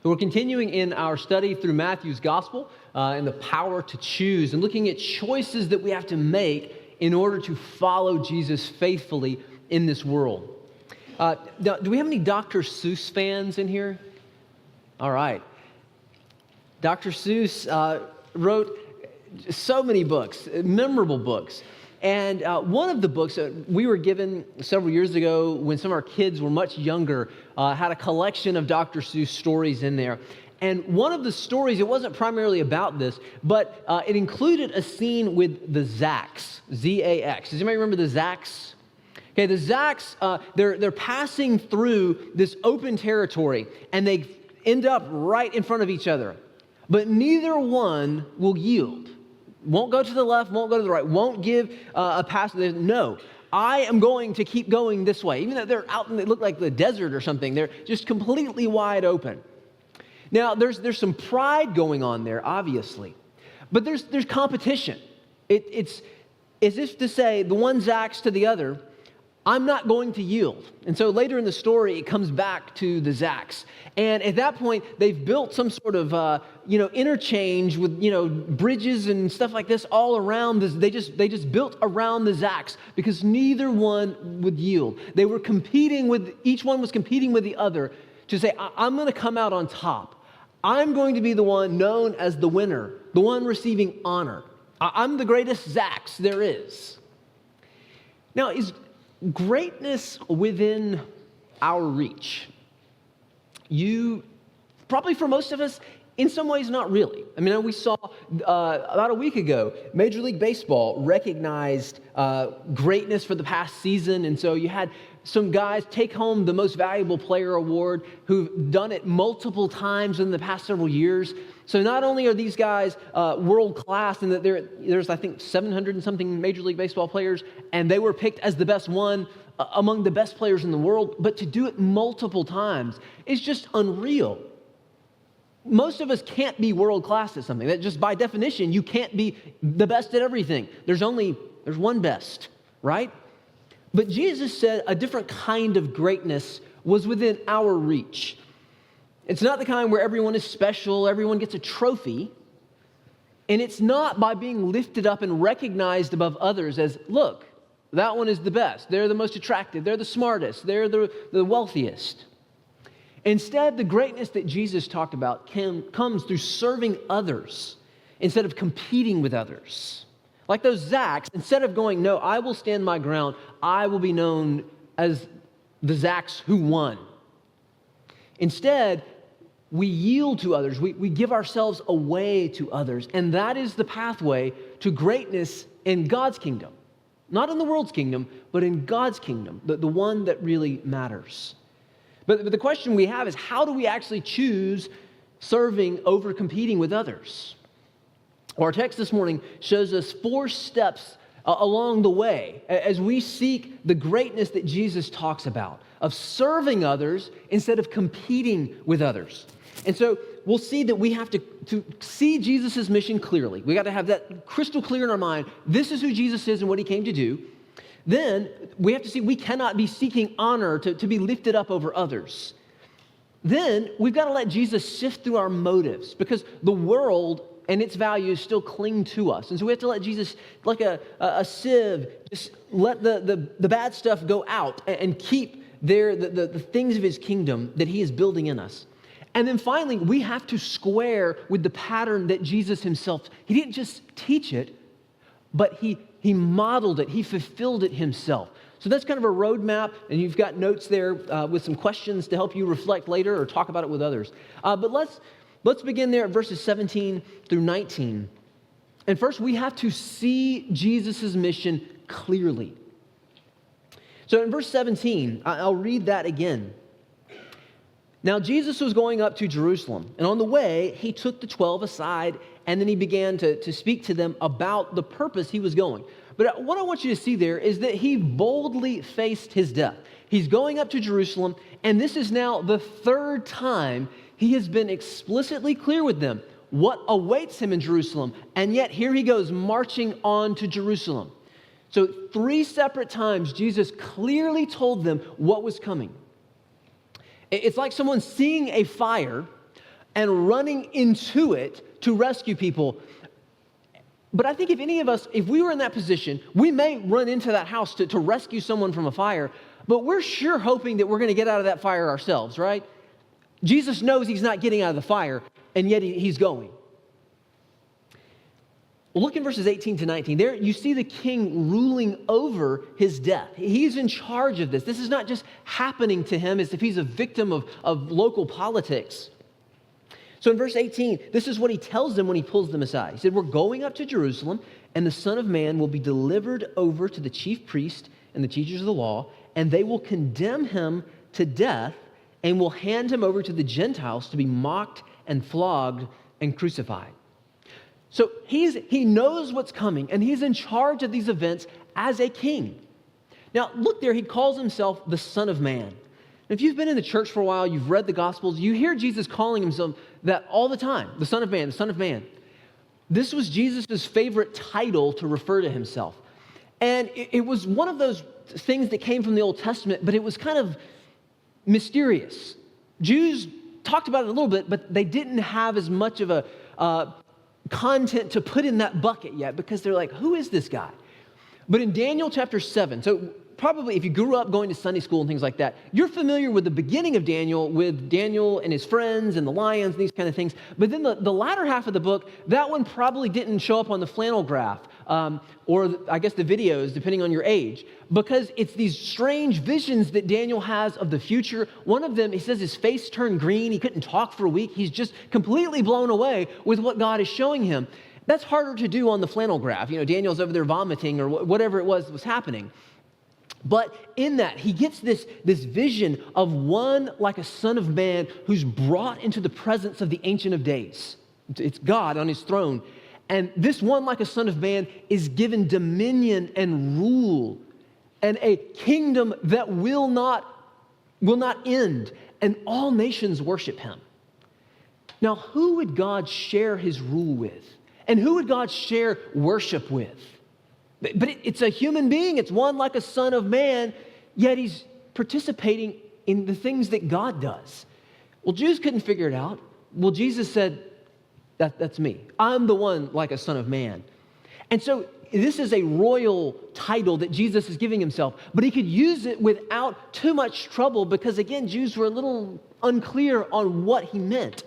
We're continuing in our study through Matthew's gospel and the power to choose and looking at choices that we have to make in order to follow Jesus faithfully in this world. Now, do we have any Dr. Seuss fans in here? All right. Dr. Seuss wrote so many books, memorable books. And one of the books that we were given several years ago when some of our kids were much younger had a collection of Dr. Seuss stories in there. And one of the stories, it wasn't primarily about this, but it included a scene with the Zax, Z-A-X. Does anybody remember the Zax? Okay, the Zax, they're passing through this open territory, and they end up right in front of each other. But neither one will yield. Won't go to the left, won't go to the right, won't give a pass. No, I am going to keep going this way. Even though they're out and they look like the desert or something, they're just completely wide open. Now, there's some pride going on there, obviously, but there's competition. It's as if to say the one Zax to the other, I'm not going to yield. And so later in the story, it comes back to the Zax. And at that point, they've built some sort of, interchange with, bridges and stuff like this all around this. They just built around the Zax because neither one would yield. They were each one was competing with the other to say, I'm going to come out on top. I'm going to be the one known as the winner, the one receiving honor. I'm the greatest Zax there is. Now, is greatness within our reach? Probably for most of us, in some ways, not really. I mean, we saw about a week ago, Major League Baseball recognized greatness for the past season. And so you had some guys take home the Most Valuable Player award who've done it multiple times in the past several years. So not only are these guys world class, and that there's, I think, 700 and something Major League Baseball players, and they were picked as the best one among the best players in the world, but to do it multiple times is just unreal. Most of us can't be world class at something. That just by definition, you can't be the best at everything. There's one best, right? But Jesus said a different kind of greatness was within our reach. It's not the kind where everyone is special, everyone gets a trophy. And it's not by being lifted up and recognized above others as, look, that one is the best. They're the most attractive. They're the smartest. They're the wealthiest. Instead, the greatness that Jesus talked about comes through serving others instead of competing with others. Like those Zax, instead of going, no, I will stand my ground, I will be known as the Zax who won. Instead, we yield to others. We give ourselves away to others. And that is the pathway to greatness in God's kingdom. Not in the world's kingdom, but in God's kingdom, the one that really matters. But the question we have is, how do we actually choose serving over competing with others? Well, our text this morning shows us 4 steps along the way as we seek the greatness that Jesus talks about, of serving others instead of competing with others. And so we'll see that we have to see Jesus' mission clearly. We got to have that crystal clear in our mind. This is who Jesus is and what he came to do. Then we have to see we cannot be seeking honor to be lifted up over others. Then we've got to let Jesus sift through our motives because the world and its values still cling to us. And so we have to let Jesus, like a sieve, just let the bad stuff go out and keep the things of his kingdom that he is building in us. And then finally, we have to square with the pattern that Jesus himself, he didn't just teach it, but he modeled it, he fulfilled it himself. So that's kind of a roadmap, and you've got notes there with some questions to help you reflect later or talk about it with others. But let's begin there at verses 17 through 19. And first, we have to see Jesus' mission clearly. So in verse 17, I'll read that again. Now, Jesus was going up to Jerusalem, and on the way, he took the 12 aside, and then he began to speak to them about the purpose he was going. But what I want you to see there is that he boldly faced his death. He's going up to Jerusalem, and this is now the 3rd time he has been explicitly clear with them what awaits him in Jerusalem, and yet here he goes marching on to Jerusalem. So 3 separate times, Jesus clearly told them what was coming. It's like someone seeing a fire, and running into it to rescue people. But I think if any of us, if we were in that position, we may run into that house to rescue someone from a fire, but we're sure hoping that we're going to get out of that fire ourselves, right? Jesus knows he's not getting out of the fire, and yet he's going. Well, look in verses 18 to 19. There you see the king ruling over his death. He's in charge of this. This is not just happening to him as if he's a victim of local politics. So in verse 18, this is what he tells them when he pulls them aside. He said, we're going up to Jerusalem, and the Son of Man will be delivered over to the chief priest and the teachers of the law, and they will condemn him to death and will hand him over to the Gentiles to be mocked and flogged and crucified. So he knows what's coming, and he's in charge of these events as a king. Now, look there, he calls himself the Son of Man. If you've been in the church for a while, you've read the Gospels, you hear Jesus calling himself that all the time, the Son of Man, the Son of Man. This was Jesus' favorite title to refer to himself. And it was one of those things that came from the Old Testament, but it was kind of mysterious. Jews talked about it a little bit, but they didn't have as much of a content to put in that bucket yet, because they're like, who is this guy? But in Daniel chapter 7, so probably if you grew up going to Sunday school and things like that, you're familiar with the beginning of Daniel, with Daniel and his friends and the lions and these kind of things. But then the latter half of the book, that one probably didn't show up on the flannel graph, or I guess the videos, depending on your age, because it's these strange visions that Daniel has of the future. One of them, he says his face turned green. He couldn't talk for a week. He's just completely blown away with what God is showing him. That's harder to do on the flannel graph. You know, Daniel's over there vomiting or whatever it was that was happening. But in that, he gets this vision of one like a son of man who's brought into the presence of the Ancient of Days. It's God on his throne. And this one like a son of man is given dominion and rule and a kingdom that will not end. And all nations worship him. Now, who would God share his rule with? And who would God share worship with? But it's a human being. It's one like a son of man, yet he's participating in the things that God does. Well, Jews couldn't figure it out. Well, Jesus said, that's me. I'm the one like a son of man. And so this is a royal title that Jesus is giving himself, but he could use it without too much trouble because, again, Jews were a little unclear on what he meant.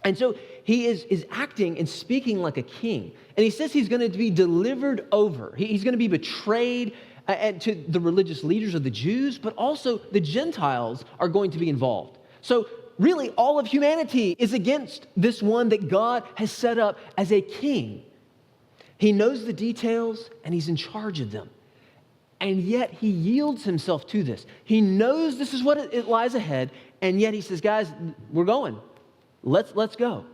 And so he is acting and speaking like a king. And he says he's going to be delivered over. He's going to be betrayed to the religious leaders of the Jews, but also the Gentiles are going to be involved. So really, all of humanity is against this one that God has set up as a king. He knows the details, and he's in charge of them. And yet he yields himself to this. He knows this is what it lies ahead, and yet he says, guys, we're going. Let's go.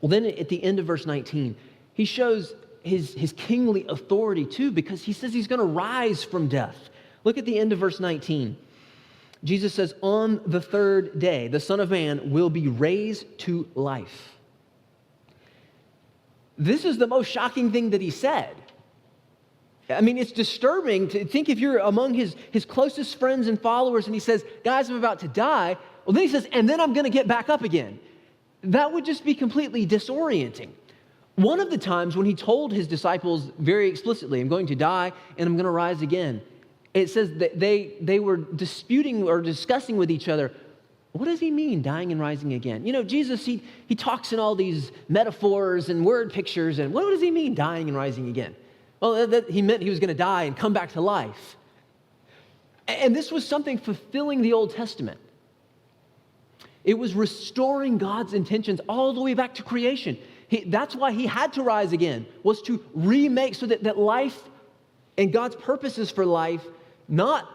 Well, then at the end of verse 19, he shows his kingly authority too, because he says he's going to rise from death. Look at the end of verse 19. Jesus says, on the third day, the Son of Man will be raised to life. This is the most shocking thing that he said. I mean, it's disturbing to think if you're among his closest friends and followers and he says, guys, I'm about to die. Well, then he says, and then I'm going to get back up again. That would just be completely disorienting. One of the times when he told his disciples very explicitly, I'm going to die and I'm going to rise again, it says that they were disputing or discussing with each other, what does he mean, dying and rising again? You know, Jesus, he talks in all these metaphors and word pictures, and what does he mean, dying and rising again? Well, he meant he was going to die and come back to life. And this was something fulfilling the Old Testament. It was restoring God's intentions all the way back to creation. That's why he had to rise again, was to remake so that life and God's purposes for life, not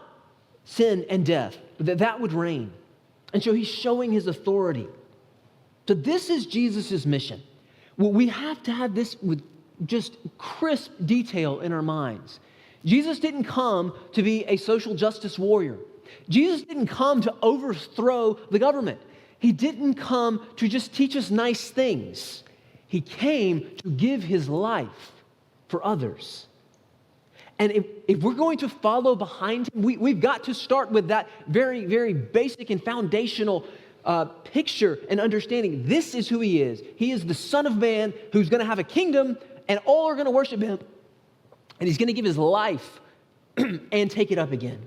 sin and death, but that would reign. And so he's showing his authority. So this is Jesus' mission. Well, we have to have this with just crisp detail in our minds. Jesus didn't come to be a social justice warrior. Jesus didn't come to overthrow the government. He didn't come to just teach us nice things. He came to give his life for others. And if we're going to follow behind him, we've got to start with that very, very basic and foundational picture and understanding this is who he is. He is the Son of Man who's going to have a kingdom, and all are going to worship him. And he's going to give his life and take it up again.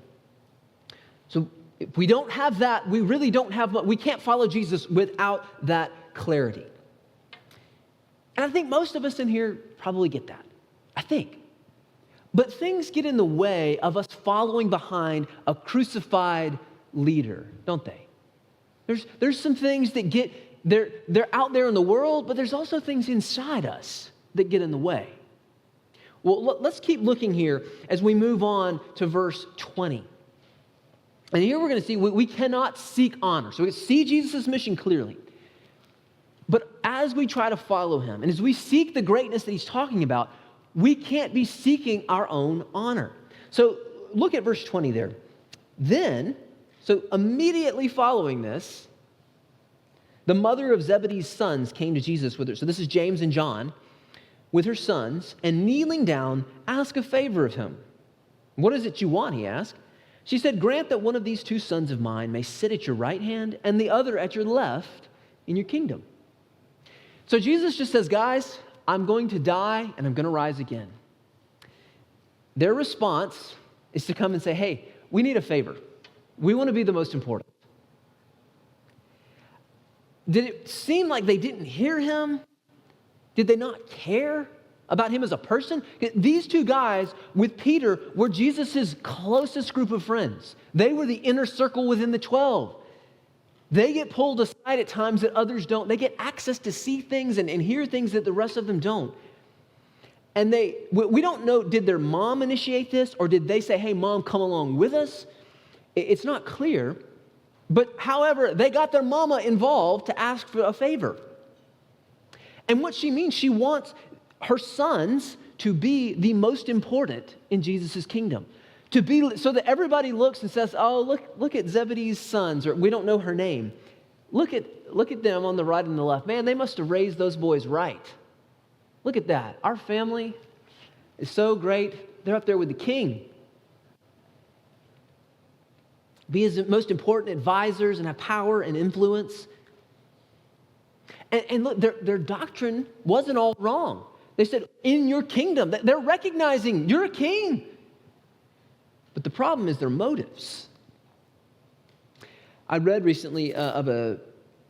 So if we don't have that, we really don't have, we can't follow Jesus without that clarity. And I think most of us in here probably get that. I think. But things get in the way of us following behind a crucified leader, don't they? There's some things that they're out there in the world, but there's also things inside us that get in the way. Well, let's keep looking here as we move on to verse 20. And here we're going to see we cannot seek honor. So we see Jesus' mission clearly. But as we try to follow him, and as we seek the greatness that he's talking about, we can't be seeking our own honor. So look at verse 20 there. Then, so immediately following this, the mother of Zebedee's sons came to Jesus with her. So this is James and John with her sons, and kneeling down, asked a favor of him. What is it you want, he asked. She said, grant that one of these two sons of mine may sit at your right hand and the other at your left in your kingdom. So Jesus just says, guys, I'm going to die and I'm going to rise again. Their response is to come and say, hey, we need a favor. We want to be the most important. Did it seem like they didn't hear him? Did they not care about him as a person? These two guys with Peter were Jesus' closest group of friends. They were the inner circle within the 12. They get pulled aside at times that others don't. They get access to see things and hear things that the rest of them don't. And we don't know, did their mom initiate this, or did they say, hey, mom, come along with us? It's not clear. But however, they got their mama involved to ask for a favor. And what she means, she wants her sons to be the most important in Jesus' kingdom. To be so that everybody looks and says, oh, look at Zebedee's sons, or we don't know her name. Look at them on the right and the left. Man, they must have raised those boys right. Look at that. Our family is so great. They're up there with the king. Be his most important advisors and have power and influence. And look, their doctrine wasn't all wrong. They said, in your kingdom. They're recognizing you're a king. But the problem is their motives. I read recently of a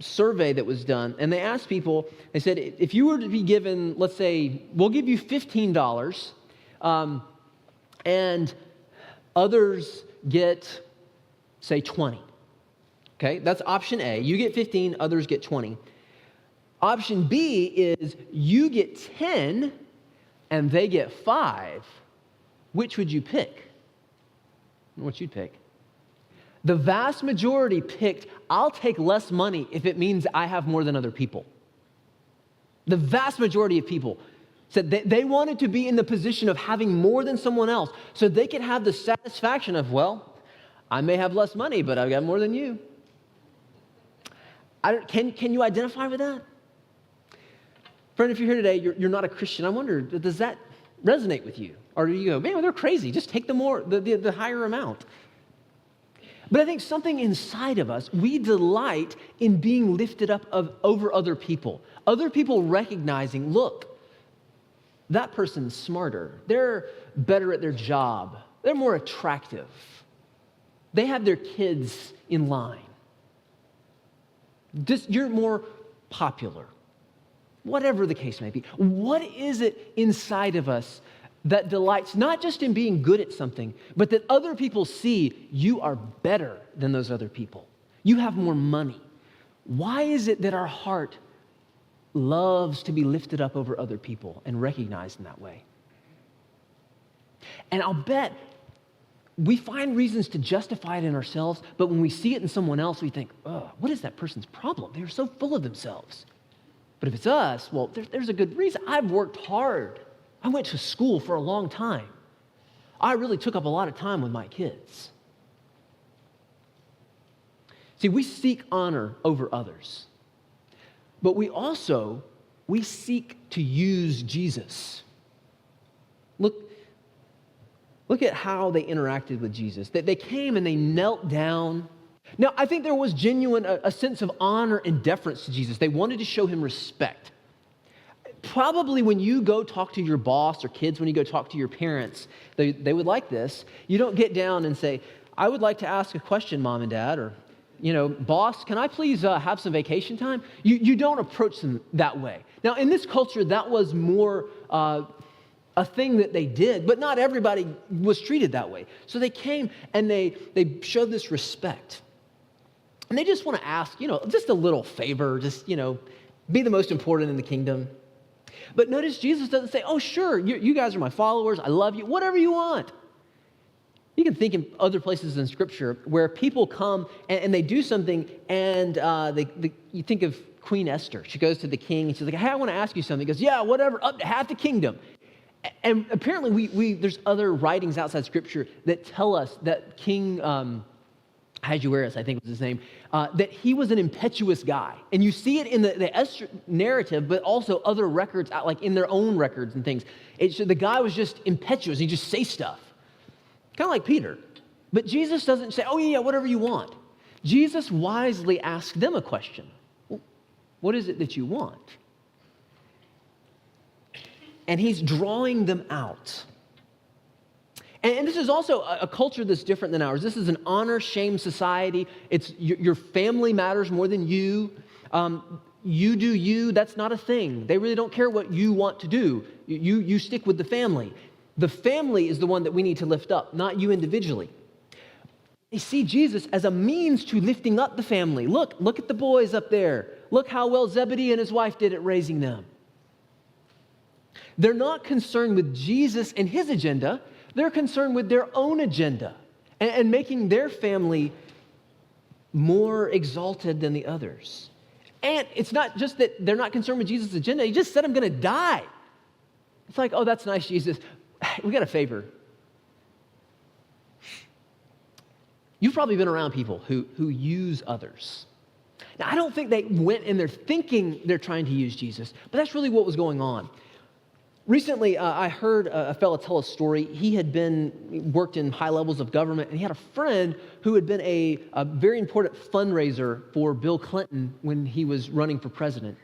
survey that was done, and they asked people, they said, if you were to be given, let's say, we'll give you $15, and others get, say, 20. Okay, that's option A. You get 15, others get 20. Option B is you get 10 and they get 5. Which would you pick? What you'd pick? The vast majority picked, I'll take less money if it means I have more than other people. The vast majority of people said they wanted to be in the position of having more than someone else so they could have the satisfaction of, well, I may have less money, but I've got more than you. Can you identify with that? Friend, if you're here today, you're not a Christian. I wonder, does that resonate with you? Or do you go, man, they're crazy. Just take the higher amount. But I think something inside of us, we delight in being lifted up over other people. Other people recognizing, look, that person's smarter. They're better at their job. They're more attractive. They have their kids in line. You're more popular. Whatever the case may be. What is it inside of us that delights not just in being good at something, but that other people see you are better than those other people? You have more money. Why is it that our heart loves to be lifted up over other people and recognized in that way? And I'll bet we find reasons to justify it in ourselves, but when we see it in someone else, we think, oh, what is that person's problem? They're so full of themselves. But if it's us, well, there's a good reason. I've worked hard. I went to school for a long time. I really took up a lot of time with my kids. See, we seek honor over others. But we seek to use Jesus. Look at how they interacted with Jesus. They came and they knelt down. Now, I think there was genuine, a sense of honor and deference to Jesus. They wanted to show him respect. Probably when you go talk to your boss, or kids, when you go talk to your parents, they would like this. You don't get down and say, I would like to ask a question, Mom and Dad, or, boss, can I please have some vacation time? You don't approach them that way. Now, in this culture, that was more a thing that they did, but not everybody was treated that way. So they came and they showed this respect. And they just want to ask, just a little favor, just, be the most important in the kingdom. But notice Jesus doesn't say, oh, sure, you guys are my followers, I love you, whatever you want. You can think in other places in Scripture where people come and they do something, and you think of Queen Esther. She goes to the king and she's like, hey, I want to ask you something. He goes, yeah, whatever, up to half the kingdom. And apparently there's other writings outside Scripture that tell us that King Ahasuerus, I think was his name, that he was an impetuous guy. And you see it in the Esther narrative, but also other records, like in their own records and things. The guy was just impetuous. He just say stuff. Kind of like Peter. But Jesus doesn't say, oh, yeah, whatever you want. Jesus wisely asks them a question. What is it that you want? And he's drawing them out. And this is also a culture that's different than ours. This is an honor-shame society. It's your family matters more than you. You do you, that's not a thing. They really don't care what you want to do. You stick with the family. The family is the one that we need to lift up, not you individually. They see Jesus as a means to lifting up the family. Look at the boys up there. Look how well Zebedee and his wife did at raising them. They're not concerned with Jesus and his agenda. They're concerned with their own agenda and making their family more exalted than the others. And it's not just that they're not concerned with Jesus' agenda. He just said, I'm going to die. It's like, oh, that's nice, Jesus. We got a favor. You've probably been around people who use others. Now, I don't think they went in there thinking they're trying to use Jesus, but that's really what was going on. Recently, I heard a fellow tell a story. He had worked in high levels of government, and he had a friend who had been a very important fundraiser for Bill Clinton when he was running for president.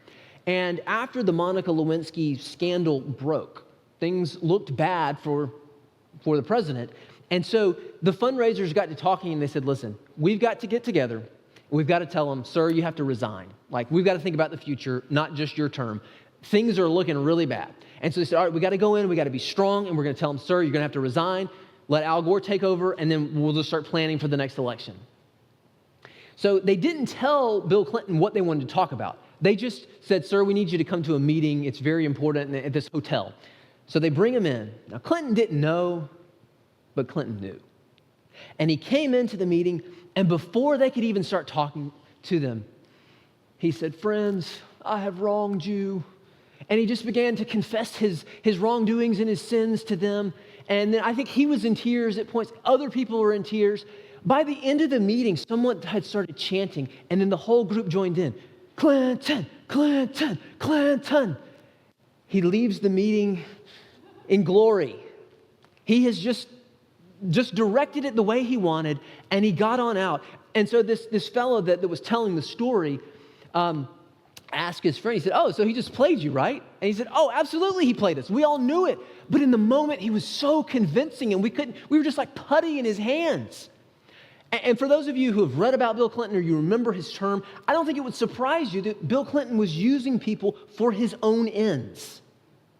And after the Monica Lewinsky scandal broke, things looked bad for the president. And so the fundraisers got to talking, and they said, listen, we've got to get together. We've got to tell him, sir, you have to resign. Like, we've got to think about the future, not just your term. Things are looking really bad. And so they said, all right, we got to go in, we got to be strong, and we're going to tell him, sir, you're going to have to resign, let Al Gore take over, and then we'll just start planning for the next election. So they didn't tell Bill Clinton what they wanted to talk about. They just said, sir, we need you to come to a meeting. It's very important at this hotel. So they bring him in. Now, Clinton didn't know, but Clinton knew. And he came into the meeting, and before they could even start talking to them, he said, friends, I have wronged you. And he just began to confess his wrongdoings and his sins to them. And then I think he was in tears at points. Other people were in tears. By the end of the meeting, someone had started chanting, and then the whole group joined in. Clinton, Clinton, Clinton. He leaves the meeting in glory. He has just directed it the way he wanted, and he got on out. And so this fellow that was telling the story, asked his friend, he said, oh, so he just played you, right? And he said, oh, absolutely he played us. We all knew it. But in the moment, he was so convincing, and we were just like putty in his hands. And for those of you who have read about Bill Clinton or you remember his term, I don't think it would surprise you that Bill Clinton was using people for his own ends.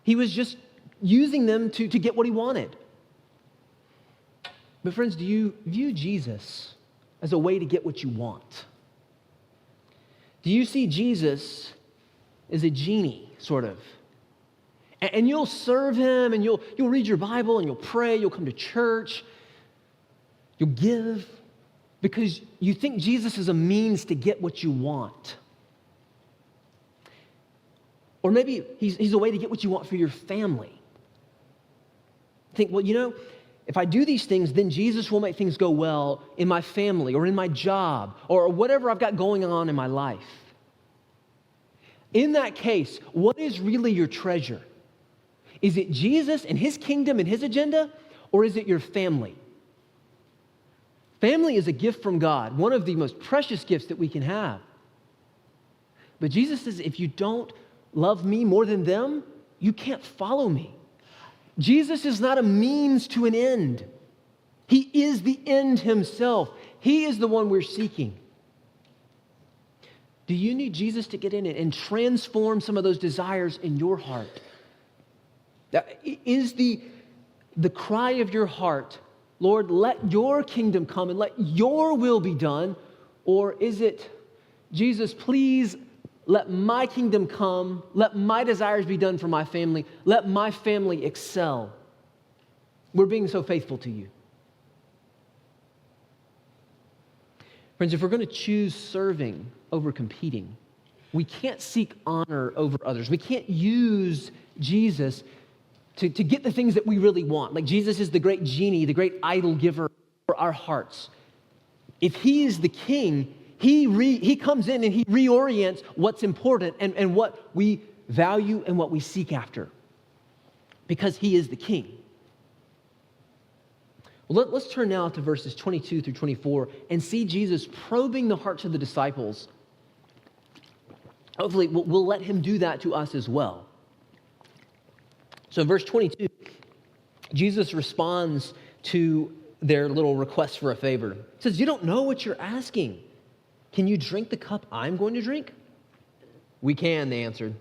He was just using them to get what he wanted. But friends, do you view Jesus as a way to get what you want? Do you see Jesus as a genie, sort of? And you'll serve him, and you'll read your Bible, and you'll pray, you'll come to church, you'll give, because you think Jesus is a means to get what you want. Or maybe he's a way to get what you want for your family. Think, well, if I do these things, then Jesus will make things go well in my family or in my job or whatever I've got going on in my life. In that case, what is really your treasure? Is it Jesus and his kingdom and his agenda, or is it your family? Family is a gift from God, one of the most precious gifts that we can have. But Jesus says, if you don't love me more than them, you can't follow me. Jesus is not a means to an end. He is the end himself. He is the one we're seeking. Do you need Jesus to get in it and transform some of those desires in your heart? Is the cry of your heart, Lord, let your kingdom come and let your will be done? Or is it, Jesus, please let my kingdom come, let my desires be done for my family, let my family excel? We're being so faithful to you. Friends, if we're going to choose serving over competing, we can't seek honor over others. We can't use Jesus to get the things that we really want. Like Jesus is the great genie, the great idol giver for our hearts. If he is the king, he comes in and he reorients what's important and what we value and what we seek after, because he is the king. Well, let's turn now to verses 22 through 24 and see Jesus probing the hearts of the disciples. Hopefully, we'll let him do that to us as well. So in verse 22, Jesus responds to their little request for a favor. He says, you don't know what you're asking. Can you drink the cup I'm going to drink? We can, they answered.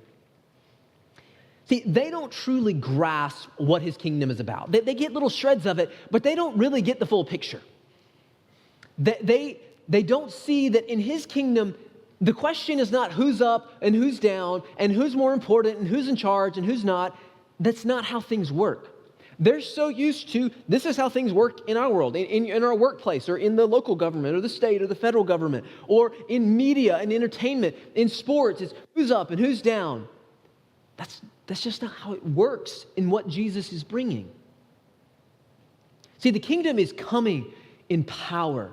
See, they don't truly grasp what his kingdom is about. They get little shreds of it, but they don't really get the full picture. They don't see that in his kingdom, the question is not who's up and who's down and who's more important and who's in charge and who's not. That's not how things work. They're so used to, this is how things work in our world, in our workplace, or in the local government, or the state, or the federal government, or in media and entertainment, in sports. It's who's up and who's down. That's just not how it works in what Jesus is bringing. See, the kingdom is coming in power.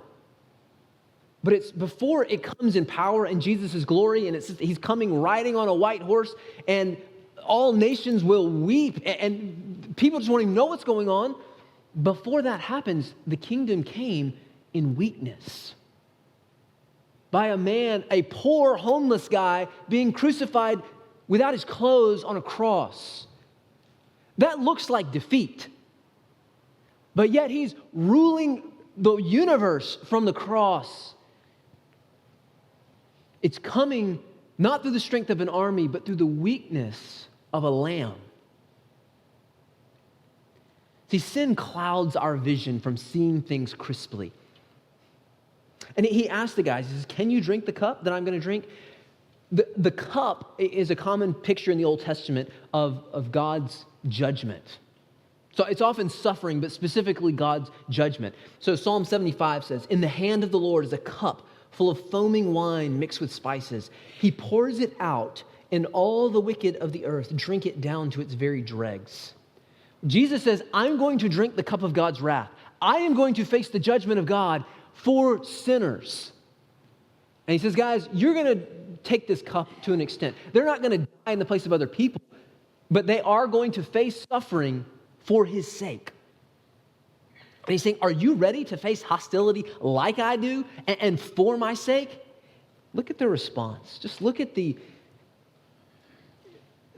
But it's before it comes in power and Jesus' glory, and he's coming riding on a white horse, and all nations will weep, and people just won't even know what's going on. Before that happens, the kingdom came in weakness. By a man, a poor homeless guy, being crucified without his clothes on a cross. That looks like defeat. But yet he's ruling the universe from the cross. It's coming not through the strength of an army, but through the weakness of a lamb. See, sin clouds our vision from seeing things crisply. And he asked the guys, he says, can you drink the cup that I'm going to drink? The cup is a common picture in the Old Testament of God's judgment. So it's often suffering, but specifically God's judgment. So Psalm 75 says, in the hand of the Lord is a cup full of foaming wine mixed with spices. He pours it out, and all the wicked of the earth drink it down to its very dregs. Jesus says, I'm going to drink the cup of God's wrath. I am going to face the judgment of God for sinners. And he says, guys, you're going to take this cup to an extent. They're not going to die in the place of other people, but they are going to face suffering for his sake. And he's saying, are you ready to face hostility like I do and for my sake? Look at their response. Just look at the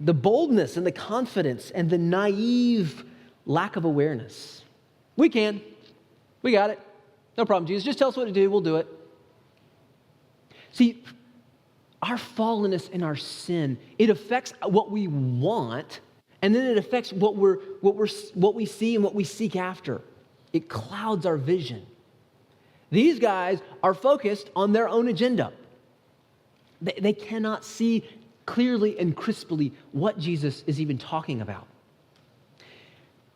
boldness and the confidence and the naive lack of awareness. We can. We got it. No problem, Jesus. Just tell us what to do. We'll do it. See, our fallenness and our sin, it affects what we want, and then it affects what we see and what we seek after. It clouds our vision. These guys are focused on their own agenda. They cannot see clearly and crisply what Jesus is even talking about.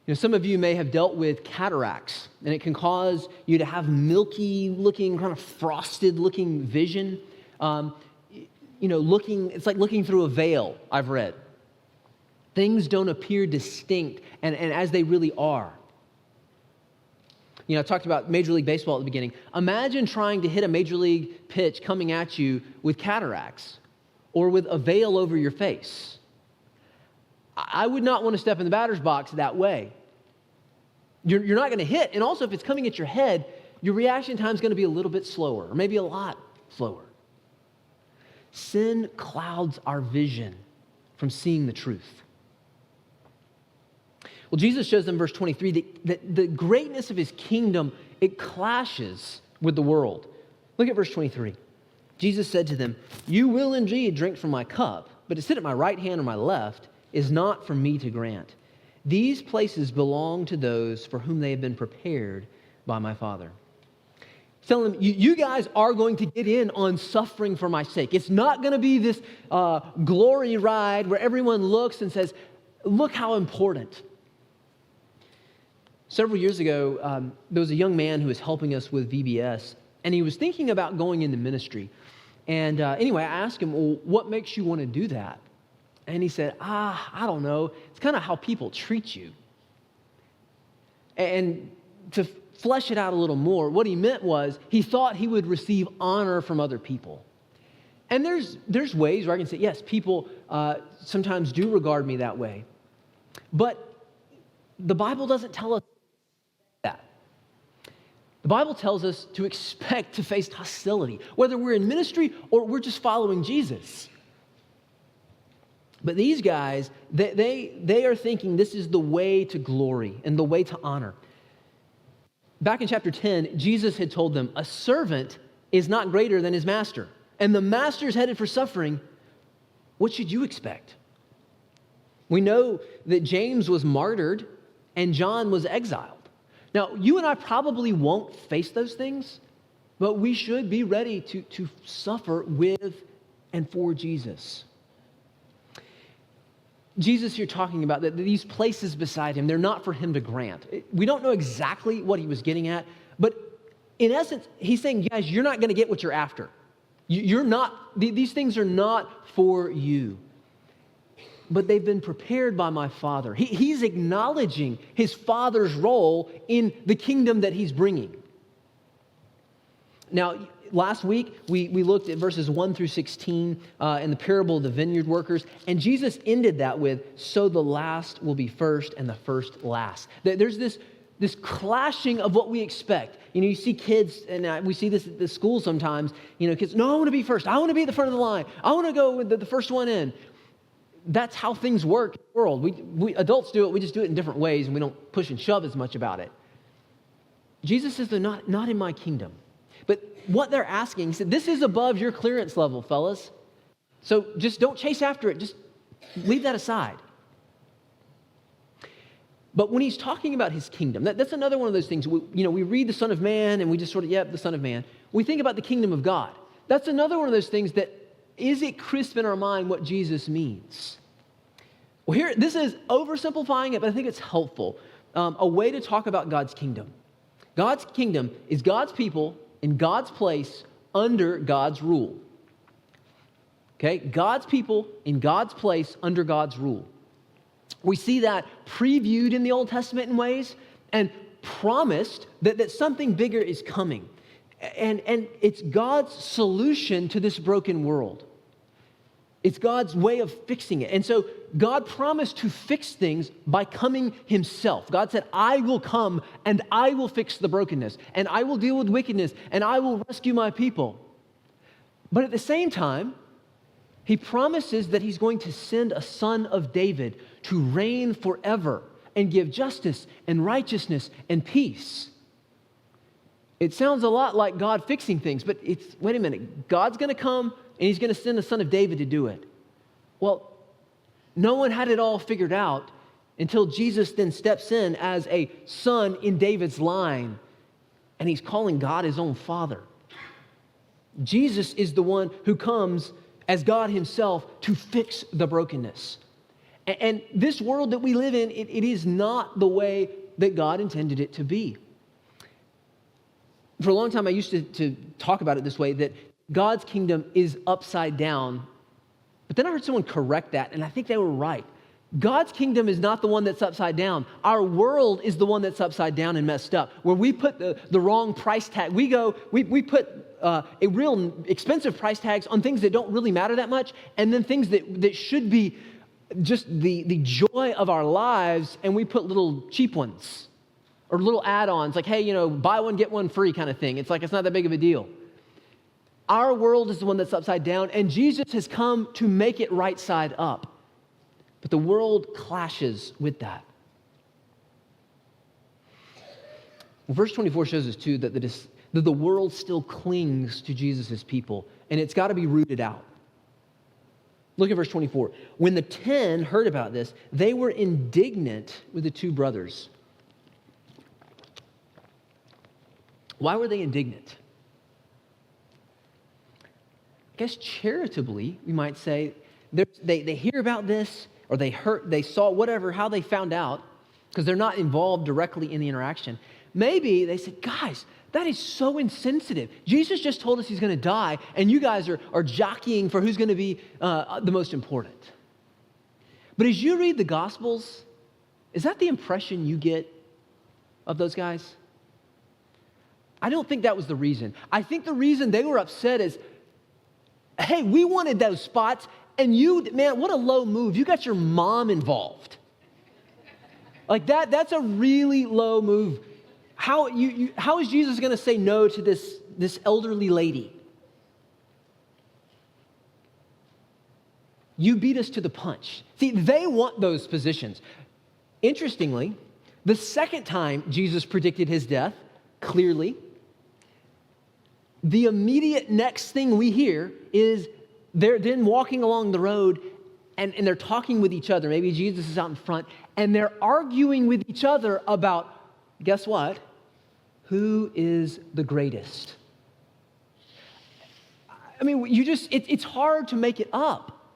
You know, some of you may have dealt with cataracts, and it can cause you to have milky-looking, kind of frosted-looking vision. It's like looking through a veil, I've read. Things don't appear distinct and as they really are. You know, I talked about Major League Baseball at the beginning. Imagine trying to hit a Major League pitch coming at you with cataracts or with a veil over your face. I would not want to step in the batter's box that way. You're not going to hit. And also, if it's coming at your head, your reaction time is going to be a little bit slower, or maybe a lot slower. Sin clouds our vision from seeing the truth. Well, Jesus shows them in verse 23 that the greatness of his kingdom, it clashes with the world. Look at verse 23. Jesus said to them, "You will indeed drink from my cup, but to sit at my right hand or my left is not for me to grant. These places belong to those for whom they have been prepared by my Father." He's telling them, you guys are going to get in on suffering for my sake. It's not going to be this glory ride where everyone looks and says, look how important. Several years ago, there was a young man who was helping us with VBS, and he was thinking about going into ministry. And anyway, I asked him, well, what makes you want to do that? And he said, I don't know. It's kind of how people treat you. And to flesh it out a little more, what he meant was he thought he would receive honor from other people. And there's ways where I can say, yes, people sometimes do regard me that way. But the Bible doesn't tell us that. The Bible tells us to expect to face hostility, whether we're in ministry or we're just following Jesus. But these guys, they are thinking this is the way to glory and the way to honor. Back in chapter 10, Jesus had told them, a servant is not greater than his master. And the master is headed for suffering. What should you expect? We know that James was martyred and John was exiled. Now, you and I probably won't face those things, but we should be ready to suffer with and for Jesus. Jesus here talking about that these places beside him, they're not for him to grant. We don't know exactly what he was getting at, but in essence, he's saying, guys, you're not going to get what you're after. You're not, these things are not for you. But they've been prepared by my Father. He's acknowledging his Father's role in the kingdom that he's bringing. Now, last week, we looked at verses 1 through 16 in the parable of the vineyard workers, and Jesus ended that with, so the last will be first and the first last. There's this clashing of what we expect. You know, you see kids, and we see this at the school sometimes, you know, kids, no, I want to be first. I want to be at the front of the line. I want to go with the first one in. That's how things work in the world. We adults do it, we just do it in different ways, and we don't push and shove as much about it. Jesus says they're not in my kingdom. But what they're asking, he said, this is above your clearance level, fellas. So just don't chase after it. Just leave that aside. But when he's talking about his kingdom, that's another one of those things. We read the Son of Man, and we just sort of, the Son of Man. We think about the kingdom of God. That's another one of those things that, is it crisp in our mind what Jesus means? Well, here, this is oversimplifying it, but I think it's helpful. A way to talk about God's kingdom. God's kingdom is God's people in God's place under God's rule. Okay? God's people in God's place under God's rule. We see that previewed in the Old Testament in ways and promised that something bigger is coming. And it's God's solution to this broken world. It's God's way of fixing it. And so God promised to fix things by coming himself. God said, I will come and I will fix the brokenness and I will deal with wickedness and I will rescue my people. But at the same time, he promises that he's going to send a son of David to reign forever and give justice and righteousness and peace. It sounds a lot like God fixing things, but wait a minute, God's going to come and he's going to send the son of David to do it. Well, no one had it all figured out until Jesus then steps in as a son in David's line, and he's calling God his own Father. Jesus is the one who comes as God himself to fix the brokenness. And this world that we live in, it is not the way that God intended it to be. For a long time, I used to talk about it this way, that God's kingdom is upside down. But then I heard someone correct that, and I think they were right. God's kingdom is not the one that's upside down. Our world is the one that's upside down and messed up, where we put the wrong price tag. We put a real expensive price tags on things that don't really matter that much, and then things that should be just the joy of our lives, and we put little cheap ones or little add-ons like, hey, buy one, get one free kind of thing. It's like it's not that big of a deal. Our world is the one that's upside down, and Jesus has come to make it right side up. But the world clashes with that. Well, verse 24 shows us, too, that the world still clings to Jesus' people, and it's got to be rooted out. Look at verse 24. When the 10 heard about this, they were indignant with the two brothers. Why were they indignant? I guess charitably, we might say, they hear about this, or they saw whatever, how they found out, because they're not involved directly in the interaction. Maybe they said, guys, that is so insensitive. Jesus just told us he's going to die, and you guys are jockeying for who's going to be the most important. But as you read the Gospels, is that the impression you get of those guys? I don't think that was the reason. I think the reason they were upset is, hey, we wanted those spots, and man, what a low move. You got your mom involved. Like that's a really low move. How is Jesus going to say no to this elderly lady? You beat us to the punch. See, they want those positions. Interestingly, the second time Jesus predicted his death, clearly, the immediate next thing we hear is they're then walking along the road and they're talking with each other. Maybe Jesus is out in front, and they're arguing with each other about, guess what? Who is the greatest? I mean, it's hard to make it up.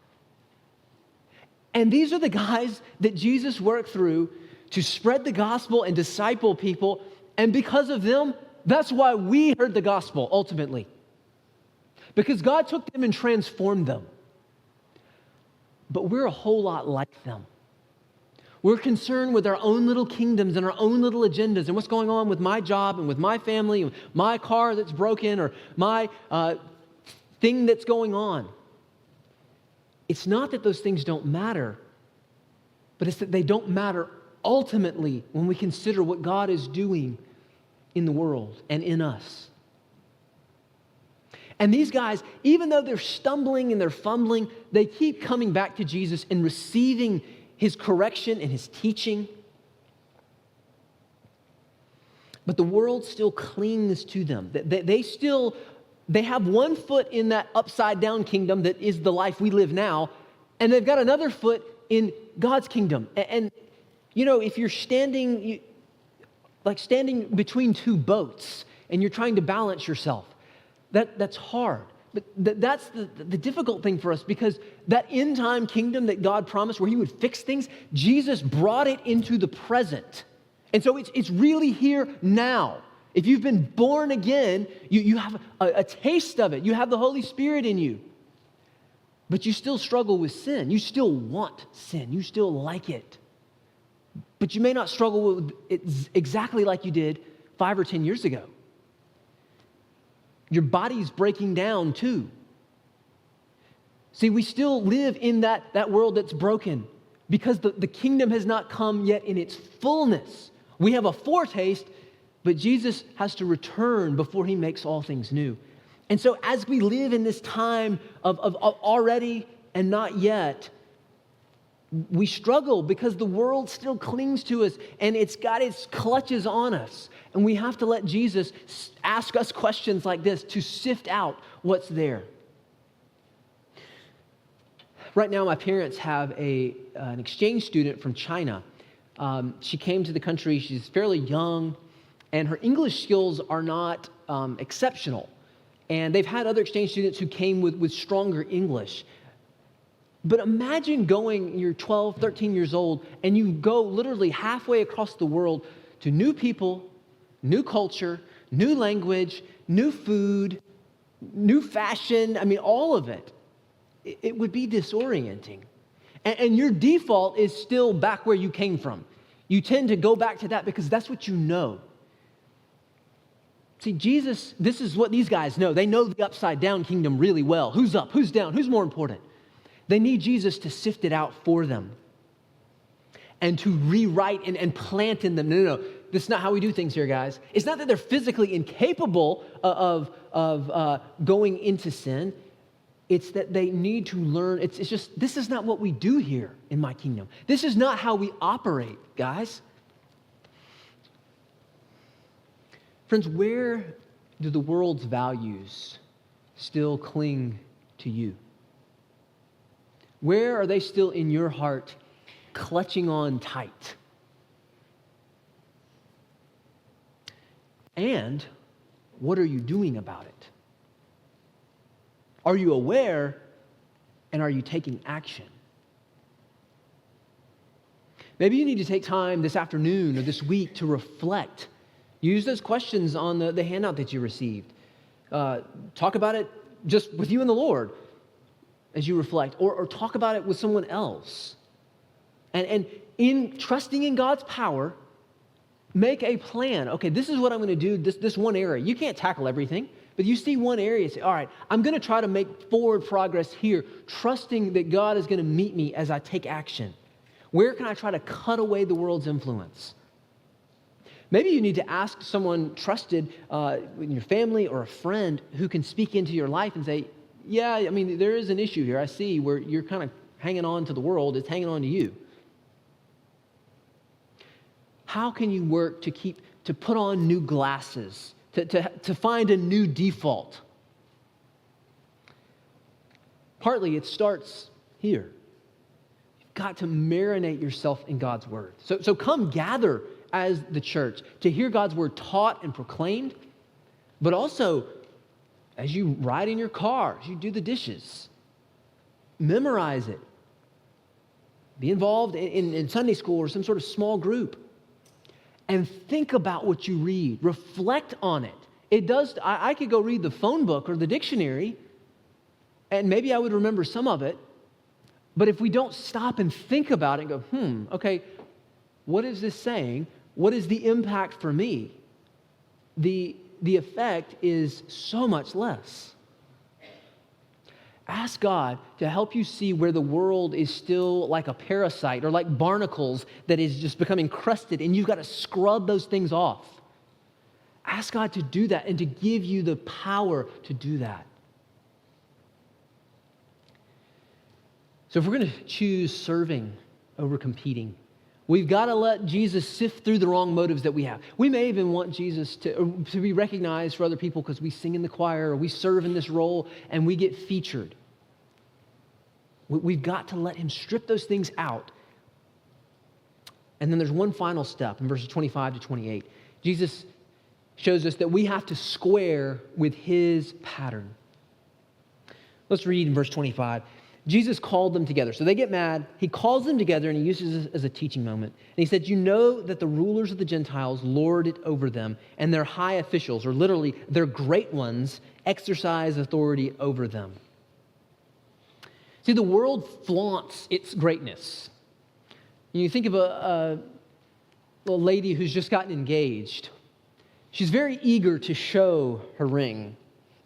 And these are the guys that Jesus worked through to spread the gospel and disciple people. And because of them, that's why we heard the gospel ultimately. Because God took them and transformed them. But we're a whole lot like them. We're concerned with our own little kingdoms and our own little agendas and what's going on with my job and with my family and my car that's broken or my thing that's going on. It's not that those things don't matter, but it's that they don't matter ultimately when we consider what God is doing in the world and in us. And these guys, even though they're stumbling and they're fumbling, they keep coming back to Jesus and receiving his correction and his teaching. But the world still clings to them. They have one foot in that upside down kingdom that is the life we live now, and they've got another foot in God's kingdom. And if you're standing between two boats and you're trying to balance yourself, that's hard. But that's the difficult thing for us, because that end time kingdom that God promised where he would fix things, Jesus brought it into the present. And so it's really here now. If you've been born again, you have a taste of it. You have the Holy Spirit in you. But you still struggle with sin. You still want sin. You still like it. But you may not struggle with it exactly like you did 5 or 10 years ago. Your body's breaking down too. See, we still live in that world that's broken because the kingdom has not come yet in its fullness. We have a foretaste, but Jesus has to return before he makes all things new. And so as we live in this time of already and not yet, we struggle because the world still clings to us and it's got its clutches on us. And we have to let Jesus ask us questions like this to sift out what's there. Right now, my parents have an exchange student from China. She came to the country. She's fairly young, and her English skills are not exceptional. And they've had other exchange students who came with stronger English. But imagine you're 12, 13 years old, and you go literally halfway across the world to new people, new culture, new language, new food, new fashion. I mean, all of it. It would be disorienting. And your default is still back where you came from. You tend to go back to that because that's what you know. See, Jesus, this is what these guys know. They know the upside down kingdom really well. Who's up? Who's down? Who's more important? They need Jesus to sift it out for them. and to rewrite and plant in them. No. This is not how we do things here, guys. It's not that they're physically incapable of going into sin. It's that they need to learn. It's just, this is not what we do here in my kingdom. This is not how we operate, guys. Friends, where do the world's values still cling to you? Where are they still in your heart, clutching on tight? And what are you doing about it? Are you aware, and are you taking action? Maybe you need to take time this afternoon or this week to reflect. Use those questions on the handout that you received. Talk about it just with you and the Lord as you reflect, or talk about it with someone else. And in trusting in God's power, make a plan. Okay, this is what I'm going to do, this one area. You can't tackle everything, but you see one area, say, all right, I'm going to try to make forward progress here, trusting that God is going to meet me as I take action. Where can I try to cut away the world's influence? Maybe you need to ask someone trusted in your family or a friend who can speak into your life and say, yeah, I mean, there is an issue here. I see where you're kind of hanging on to the world. It's hanging on to you. How can you work to put on new glasses, to find a new default? Partly it starts here. You've got to marinate yourself in God's word. So come gather as the church to hear God's word taught and proclaimed, but also as you ride in your car, as you do the dishes, memorize it. Be involved in Sunday school or some sort of small group. And think about what you read. Reflect on it. It does. I could go read the phone book or the dictionary, and maybe I would remember some of it. But if we don't stop and think about it and go, okay, what is this saying? What is the impact for me? The effect is so much less. Ask God to help you see where the world is still like a parasite or like barnacles that is just becoming crusted, and you've got to scrub those things off. Ask God to do that and to give you the power to do that. So if we're going to choose serving over competing, we've got to let Jesus sift through the wrong motives that we have. We may even want Jesus to be recognized for other people because we sing in the choir or we serve in this role and we get featured. We've got to let him strip those things out. And then there's one final step in verses 25 to 28. Jesus shows us that we have to square with his pattern. Let's read in verse 25. Jesus called them together. So they get mad. He calls them together and he uses this as a teaching moment. And he said, you know that the rulers of the Gentiles lord it over them, and their high officials, or literally their great ones, exercise authority over them. See, the world flaunts its greatness. You think of a lady who's just gotten engaged. She's very eager to show her ring.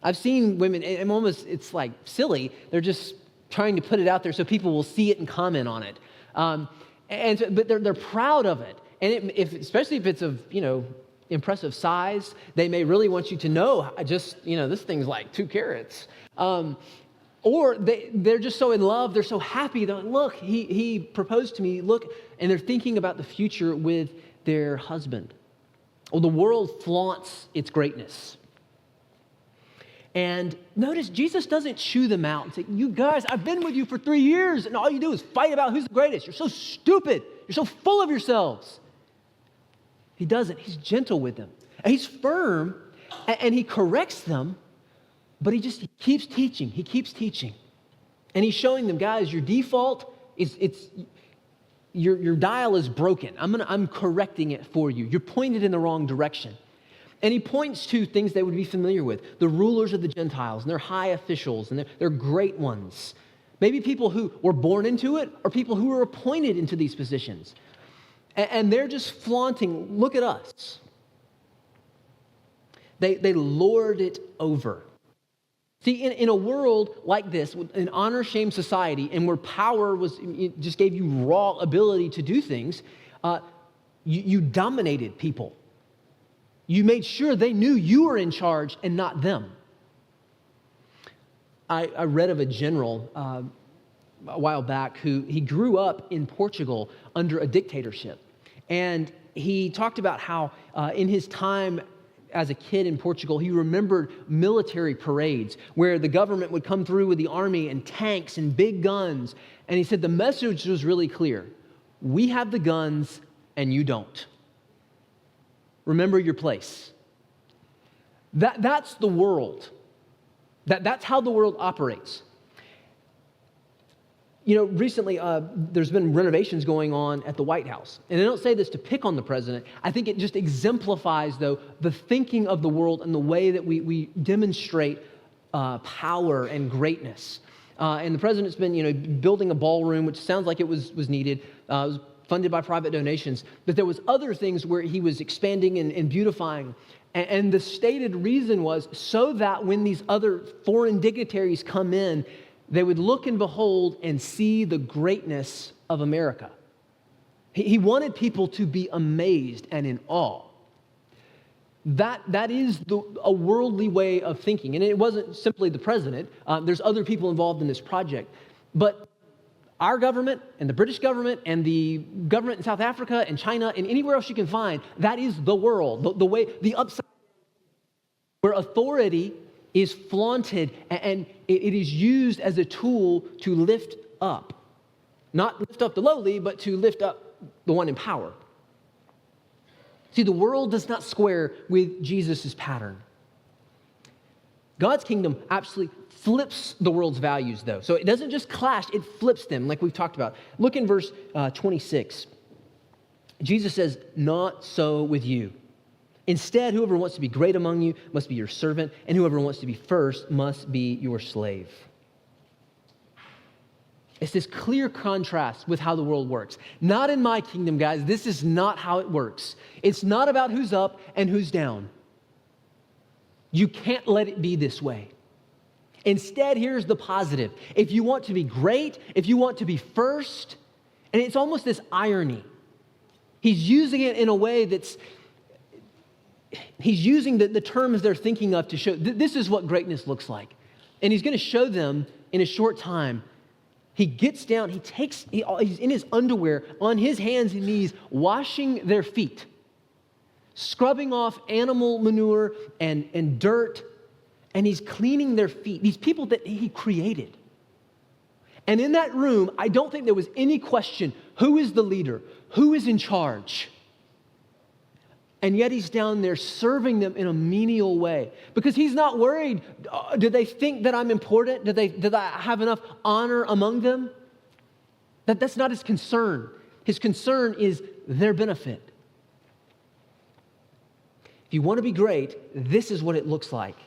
I've seen women, and it's like silly. They're just trying to put it out there so people will see it and comment on it. But they're proud of it. And especially if it's of, impressive size, they may really want you to know, this thing's like 2 carats. Or they're just so in love, they're so happy. They're like, look, he proposed to me, look. And they're thinking about the future with their husband. Well, the world flaunts its greatness. And notice, Jesus doesn't chew them out and say, you guys, I've been with you for 3 years, and all you do is fight about who's the greatest. You're so stupid. You're so full of yourselves. He doesn't. He's gentle with them. And he's firm, and he corrects them, but he keeps teaching. He keeps teaching. And he's showing them, guys, your default is, your dial is broken. I'm correcting it for you. You're pointed in the wrong direction. And he points to things they would be familiar with, the rulers of the Gentiles and their high officials and their great ones. Maybe people who were born into it or people who were appointed into these positions. And they're just flaunting, look at us. They lord it over. See, in a world like this, an honor-shame society, and where power it just gave you raw ability to do things, you dominated people. You made sure they knew you were in charge and not them. I read of a general a while back he grew up in Portugal under a dictatorship. And he talked about how in his time as a kid in Portugal, he remembered military parades where the government would come through with the army and tanks and big guns. And he said the message was really clear. We have the guns and you don't. Remember your place. That's the world. That's how the world operates. You know, recently there's been renovations going on at the White House. And I don't say this to pick on the president. I think it just exemplifies, though, the thinking of the world and the way that we demonstrate power and greatness. And the president's been, building a ballroom, which sounds like it was needed. It was funded by private donations. But there was other things where he was expanding and beautifying. And the stated reason was so that when these other foreign dignitaries come in, they would look and behold and see the greatness of America. He wanted people to be amazed and in awe. That is a worldly way of thinking. And it wasn't simply the president. There's other people involved in this project. But our government and the British government and the government in South Africa and China and anywhere else you can find, that is the world, the way, the upside, where authority is flaunted and it is used as a tool to lift up. Not lift up the lowly, but to lift up the one in power. See, the world does not square with Jesus' pattern. God's kingdom absolutely flips the world's values, though. So it doesn't just clash, it flips them, like we've talked about. Look in verse 26. Jesus says, "Not so with you. Instead, whoever wants to be great among you must be your servant, and whoever wants to be first must be your slave." It's this clear contrast with how the world works. Not in my kingdom, guys. This is not how it works. It's not about who's up and who's down. You can't let it be this way. Instead, here's the positive. If you want to be great, if you want to be first, and it's almost this irony. He's using it in a way he's using the terms they're thinking of to show this is what greatness looks like. And he's going to show them in a short time. He gets down, he's in his underwear, on his hands and knees, washing their feet, scrubbing off animal manure and dirt, and he's cleaning their feet, these people that he created. And in that room, I don't think there was any question, who is the leader? Who is in charge? And yet he's down there serving them in a menial way. Because he's not worried, do they think that I'm important? Do I have enough honor among them? That's not his concern. His concern is their benefit. If you want to be great, this is what it looks like.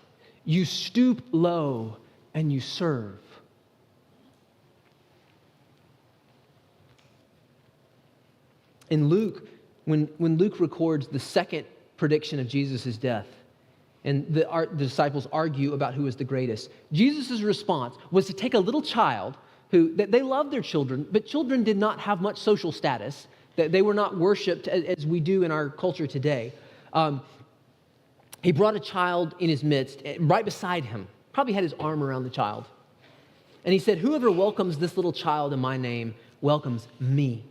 You stoop low and you serve. In Luke, when Luke records the second prediction of Jesus' death, and the disciples argue about who is the greatest, Jesus' response was to take a little child they loved their children, but children did not have much social status. They were not worshipped as we do in our culture today. He brought a child in his midst, right beside him, probably had his arm around the child. And he said, "Whoever welcomes this little child in my name welcomes me.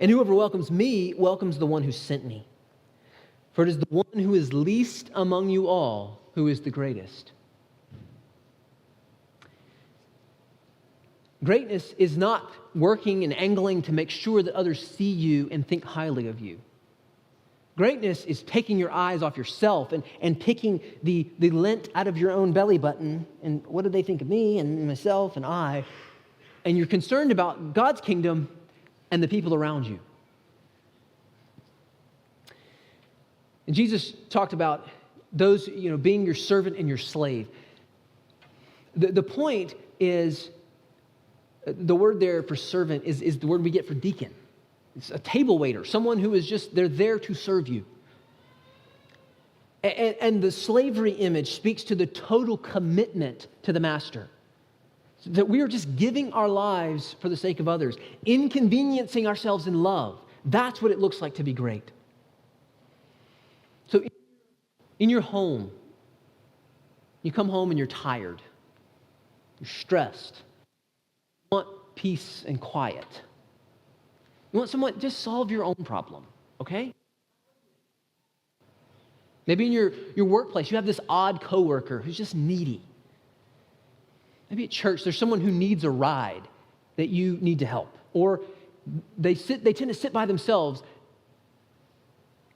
And whoever welcomes me welcomes the one who sent me. For it is the one who is least among you all who is the greatest." Greatness is not working and angling to make sure that others see you and think highly of you. Greatness is taking your eyes off yourself and picking the lint out of your own belly button. And what do they think of me and myself and I? And you're concerned about God's kingdom and the people around you. And Jesus talked about those, being your servant and your slave. The point is, the word there for servant is the word we get for deacon. It's a table waiter, someone who is they're there to serve you. And the slavery image speaks to the total commitment to the master. That we are just giving our lives for the sake of others, inconveniencing ourselves in love. That's what it looks like to be great. So in your home, you come home and you're tired. You're stressed. You want peace and quiet. You want someone, just solve your own problem, okay? Maybe in your workplace, you have this odd coworker who's just needy. Maybe at church, there's someone who needs a ride that you need to help. Or they tend to sit by themselves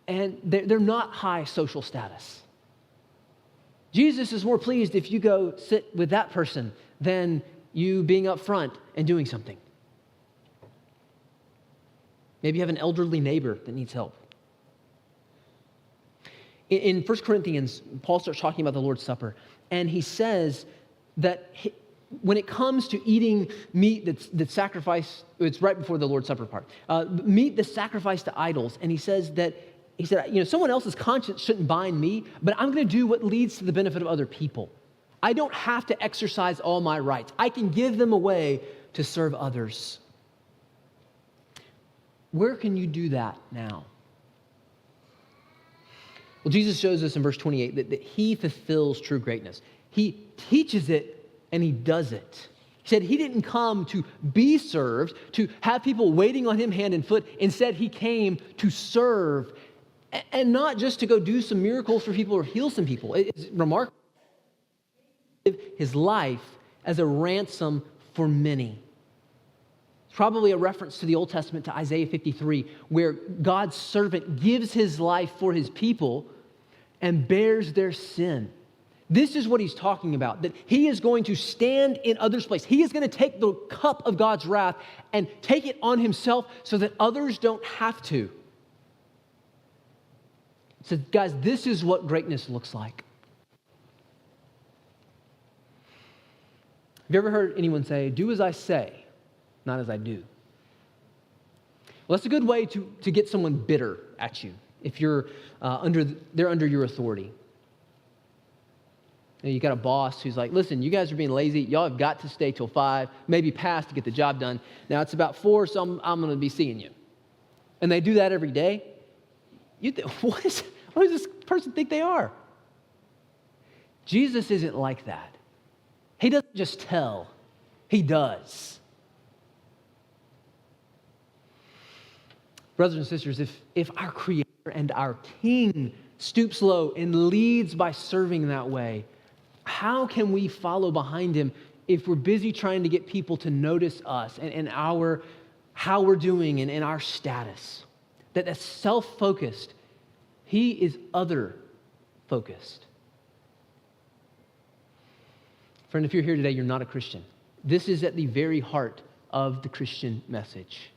and they're not high social status. Jesus is more pleased if you go sit with that person than you being up front and doing something. Maybe you have an elderly neighbor that needs help. In 1 Corinthians, Paul starts talking about the Lord's Supper, and he says that when it comes to eating meat that's sacrificed, it's right before the Lord's Supper part, meat that's sacrificed to idols, and he said, someone else's conscience shouldn't bind me, but I'm going to do what leads to the benefit of other people. I don't have to exercise all my rights. I can give them away to serve others. Where can you do that now? Well, Jesus shows us in verse 28 that he fulfills true greatness. He teaches it and he does it. He said he didn't come to be served, to have people waiting on him hand and foot. Instead, he came to serve, and not just to go do some miracles for people or heal some people. It's remarkable. His life as a ransom for many. It's probably a reference to the Old Testament, to Isaiah 53, where God's servant gives his life for his people and bears their sin. This is what he's talking about, that he is going to stand in others' place. He is going to take the cup of God's wrath and take it on himself so that others don't have to. So, guys, this is what greatness looks like. Have you ever heard anyone say, "Do as I say, not as I do"? Well, that's a good way to get someone bitter at you if they're under your authority. You got a boss who's like, "Listen, you guys are being lazy. Y'all have got to stay till 5, maybe past to get the job done. Now it's about 4, so I'm going to be seeing you." And they do that every day. What does this person think they are? Jesus isn't like that. He doesn't just tell. He does. Brothers and sisters, if our Creator and our King stoops low and leads by serving that way, how can we follow behind him if we're busy trying to get people to notice us and how we're doing and our status? That's self-focused. He is other-focused. Friend, if you're here today, you're not a Christian. This is at the very heart of the Christian message.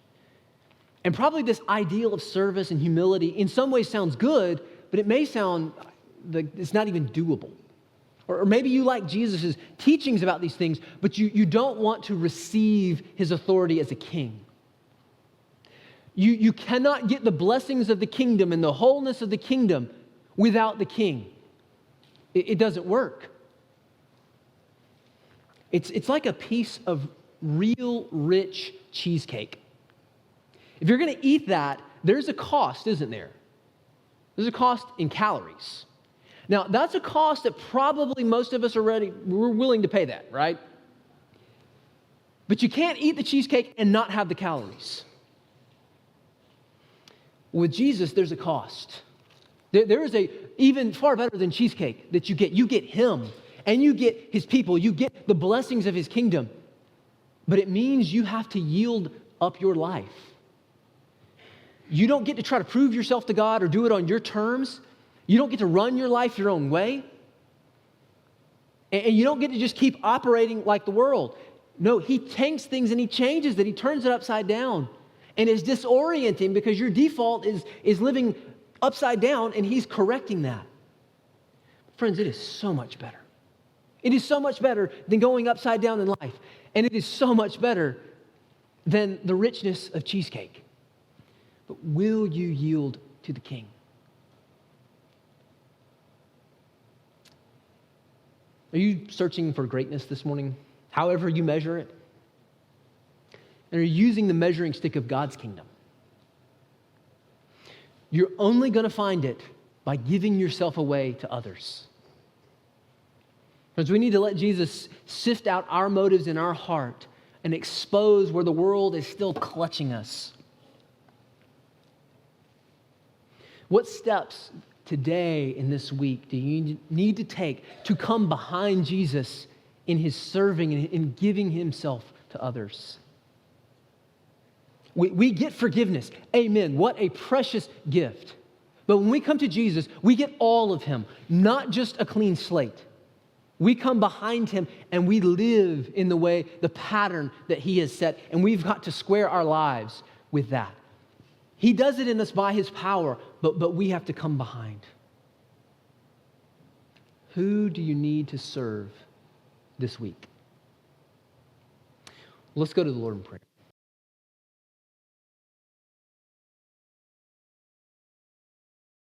And probably this ideal of service and humility in some ways sounds good, but it may sound like it's not even doable. Or maybe you like Jesus' teachings about these things, but you don't want to receive his authority as a king. You cannot get the blessings of the kingdom and the wholeness of the kingdom without the king. It doesn't work. It's like a piece of real rich cheesecake. If you're going to eat that, there's a cost, isn't there? There's a cost in calories. Now, that's a cost that probably most of us we're willing to pay that, right? But you can't eat the cheesecake and not have the calories. With Jesus, there's a cost. There is even far better than cheesecake that you get. You get him, and you get his people. You get the blessings of his kingdom. But it means you have to yield up your life. You don't get to try to prove yourself to God or do it on your terms. You don't get to run your life your own way. And you don't get to just keep operating like the world. No, he takes things and he changes it. He turns it upside down. And it's disorienting because your default is living upside down, and he's correcting that. Friends, it is so much better. It is so much better than going upside down in life. And it is so much better than the richness of cheesecake. But will you yield to the king? Are you searching for greatness this morning, however you measure it? And are you using the measuring stick of God's kingdom? You're only going to find it by giving yourself away to others. Friends, we need to let Jesus sift out our motives in our heart and expose where the world is still clutching us. What steps today in this week do you need to take to come behind Jesus in his serving and in giving himself to others? We get forgiveness. Amen. What a precious gift. But when we come to Jesus, we get all of him, not just a clean slate. We come behind him and we live in the way, the pattern that he has set, and we've got to square our lives with that. He does it in us by his power, but we have to come behind. Who do you need to serve this week? Let's go to the Lord in prayer.